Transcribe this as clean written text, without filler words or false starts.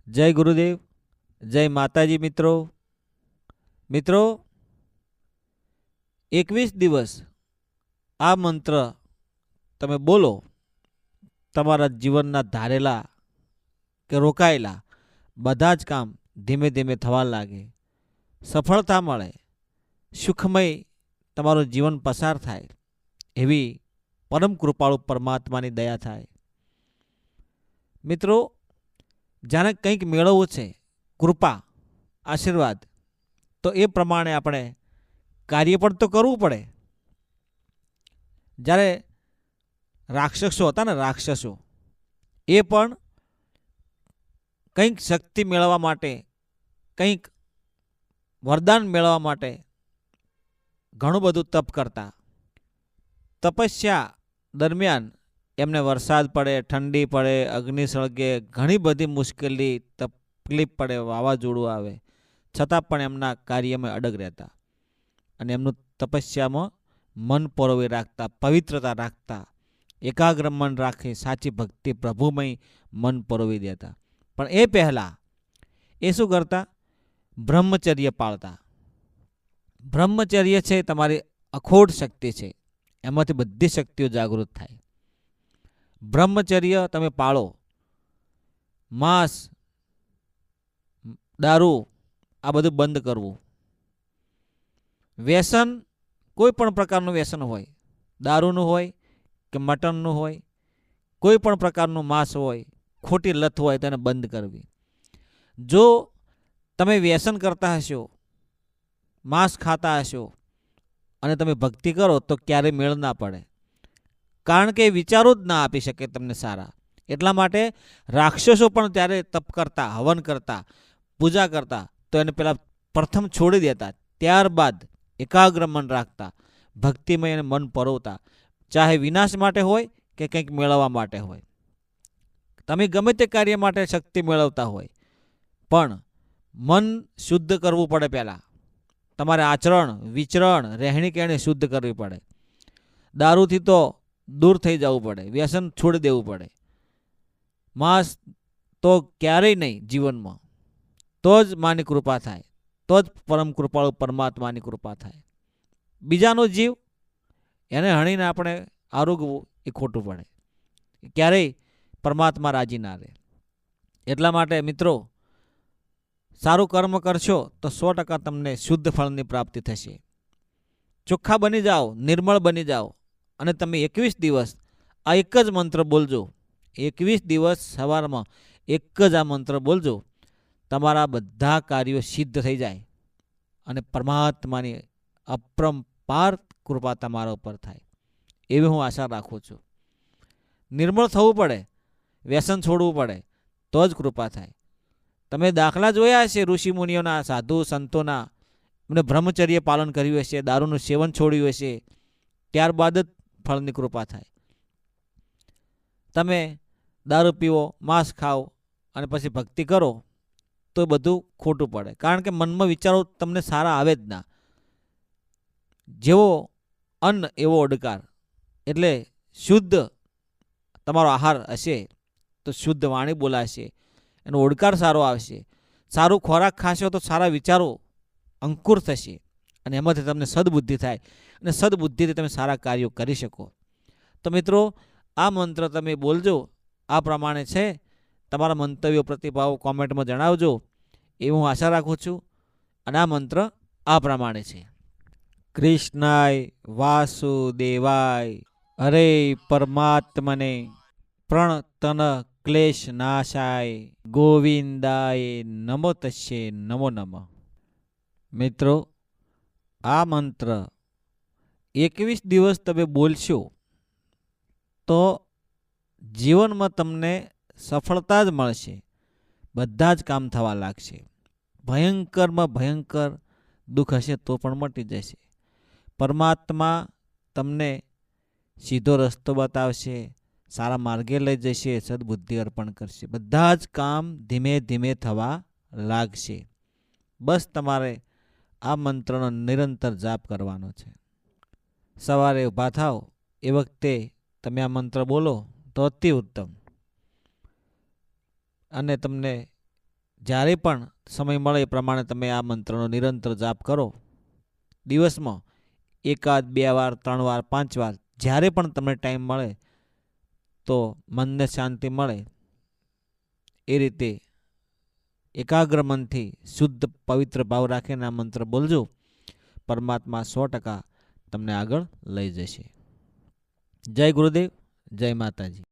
જય ગુરુદેવ, જય માતાજી. મિત્રો મિત્રો 21 દિવસ આ મંત્ર તમે બોલો, તમારા જીવનના ધારેલા કે રોકાયેલા બધા જ કામ ધીમે ધીમે થવા લાગે, સફળતા મળે, સુખમય તમારું જીવન પસાર થાય એવી પરમ કૃપાળુ પરમાત્માની દયા થાય. મિત્રો, જાણે કંઈક મેળવવું છે, કૃપા, આશીર્વાદ, તો એ પ્રમાણે આપણે કાર્ય પણ તો કરવું પડે. જ્યારે રાક્ષસો હતા ને, રાક્ષસો એ પણ કંઈક શક્તિ મેળવવા માટે, કંઈક વરદાન મેળવવા માટે ઘણું બધું તપ કરતા. તપસ્યા દરમિયાન એમને વરસાદ પડે, ઠંડી પડે, અગ્નિ સળગે, ઘણી બધી મુશ્કેલી, તકલીફ પડે, વાવાઝોડું આવે, છતાં પણ એમના કાર્યમાં અડગ રહેતા અને એમનું તપસ્યામાં મન પરોવી રાખતા, પવિત્રતા રાખતા, એકાગ્ર મન રાખી સાચી ભક્તિ પ્રભુમય મન પરોવી દેતા. પણ એ પહેલાં એ શું કરતા? બ્રહ્મચર્ય પાળતા. બ્રહ્મચર્ય છે તમારી અખોટ શક્તિ છે, એમાંથી બધી શક્તિઓ જાગૃત થાય. બ્રહ્મચર્ય તમે પાળો. માંસ, દારૂ આ બધું બંધ કરવું. વ્યસન, કોઈ પણ પ્રકારનું વ્યસન હોય, દારૂનું હોય કે મટનનું હોય, કોઈ પણ પ્રકારનું માંસ હોય, ખોટી લત હોય, તેને બંધ કરવી. જો તમે વ્યસન કરતા હશો, માંસ ખાતા હશો અને તમે ભક્તિ કરો તો ક્યારેય મેળ ના પડે, કારણ કે વિચારો જ ના આપી શકે તમને સારા. એટલા માટે રાક્ષસો પણ ત્યારે તપ કરતા, હવન કરતા, પૂજા કરતા તો એને પેલા પ્રથમ છોડી દેતા, ત્યારબાદ એકાગ્ર મન રાખતા, ભક્તિમય એને મન પરોવતા, ચાહે વિનાશ માટે હોય કે કંઈક મેળવવા માટે હોય. તમે ગમે તે કાર્ય માટે શક્તિ મેળવતા હોય, પણ મન શુદ્ધ કરવું પડે. પહેલાં તમારે આચરણ, વિચરણ, રહેણી કહેણી શુદ્ધ કરવી પડે. દારૂથી તો દૂર થઈ જવું પડે, વ્યસન છોડી દેવું પડે. માંસ તો ક્યારેય નહીં જીવનમાં. તો જ માની કૃપા થાય, તો જ પરમ કૃપાળુ પરમાત્માની કૃપા થાય. બીજાનો જીવ એને હણીને આપણે આરોગવું એ ખોટું પડે, ક્યારેય પરમાત્મા રાજી ના રહે. એટલા માટે મિત્રો, સારું કર્મ કરશો તો 100% તમને શુદ્ધ ફળની પ્રાપ્તિ થશે. ચોખ્ખા બની જાઓ, નિર્મળ બની જાઓ અને તમે 21 દિવસ આ એક જ મંત્ર બોલજો. 21 દિવસ સવારમાં એક જ આ મંત્ર બોલજો, તમારા બધા કાર્યો સિદ્ધ થઈ જાય અને પરમાત્માની અપરંપાર કૃપા તમારા ઉપર થાય એવી હું આશા રાખું છું. નિર્મળ થવું પડે, વ્યસન છોડવું પડે, તો જ કૃપા થાય. તમે દાખલા જોયા હશે ઋષિમુનિઓના, સાધુ સંતોના. એમને બ્રહ્મચર્ય પાલન કર્યું હશે, દારૂનું સેવન છોડ્યું હશે, ત્યારબાદ જ ફળની કૃપા થાય. તમે દારૂ પીવો, માંસ ખાઓ અને પછી ભક્તિ કરો તો બધું ખોટું પડે, કારણ કે મનમાં વિચારો તમને સારા આવે જ ના. જેવો અન્ન એવો ઓડકાર. એટલે શુદ્ધ તમારો આહાર હશે તો શુદ્ધ વાણી બોલાશે, એનો ઓડકાર સારો આવશે. સારું ખોરાક ખાશો તો સારા વિચારો અંકુર થશે અને એમાંથી તમને સદબુદ્ધિ થાય અને સદબુદ્ધિથી તમે સારા કાર્યો કરી શકો. તો મિત્રો, આ મંત્ર તમે બોલજો. આ પ્રમાણે છે. તમારા મંતવ્યો, પ્રતિભાવો કોમેન્ટમાં જણાવજો એવું હું આશા રાખું છું. અને આ મંત્ર આ પ્રમાણે છે: કૃષ્ણાય વાસુદેવાય હરે પરમાત્મને પ્રણતન ક્લેશ નાશાય ગોવિંદાય નમો તસ્યે નમો નમઃ. મિત્રો, આ મંત્ર 21 દિવસ તમે બોલશો તો જીવનમાં તમને સફળતા જ મળશે. બધા જ કામ થવા લાગશે. ભયંકરમાં ભયંકર દુઃખ હશે તો પણ મટી જશે. પરમાત્મા તમને સીધો રસ્તો બતાવશે, સારા માર્ગે લઈ જશે, સદબુદ્ધિ અર્પણ કરશે. બધા જ કામ ધીમે ધીમે થવા લાગશે. બસ તમારે આ મંત્રનો નિરંતર જાપ કરવાનો છે. સવારે ઊભા થાઓ એ વખતે તમે આ મંત્ર બોલો તો અતિ ઉત્તમ. અને તમને જ્યારે પણ સમય મળે એ પ્રમાણે તમે આ મંત્રનો નિરંતર જાપ કરો. દિવસમાં 1 વાર 2 વાર 3 વાર 5 વાર જ્યારે પણ તમને ટાઈમ મળે તો મનને શાંતિ મળે એ રીતે એકાગ્ર મનથી શુદ્ધ પવિત્ર ભાવ રાખીને આ મંત્ર બોલજો. પરમાત્મા 100% તમને આગળ લઈ જશે. જય ગુરુદેવ, જય માતાજી.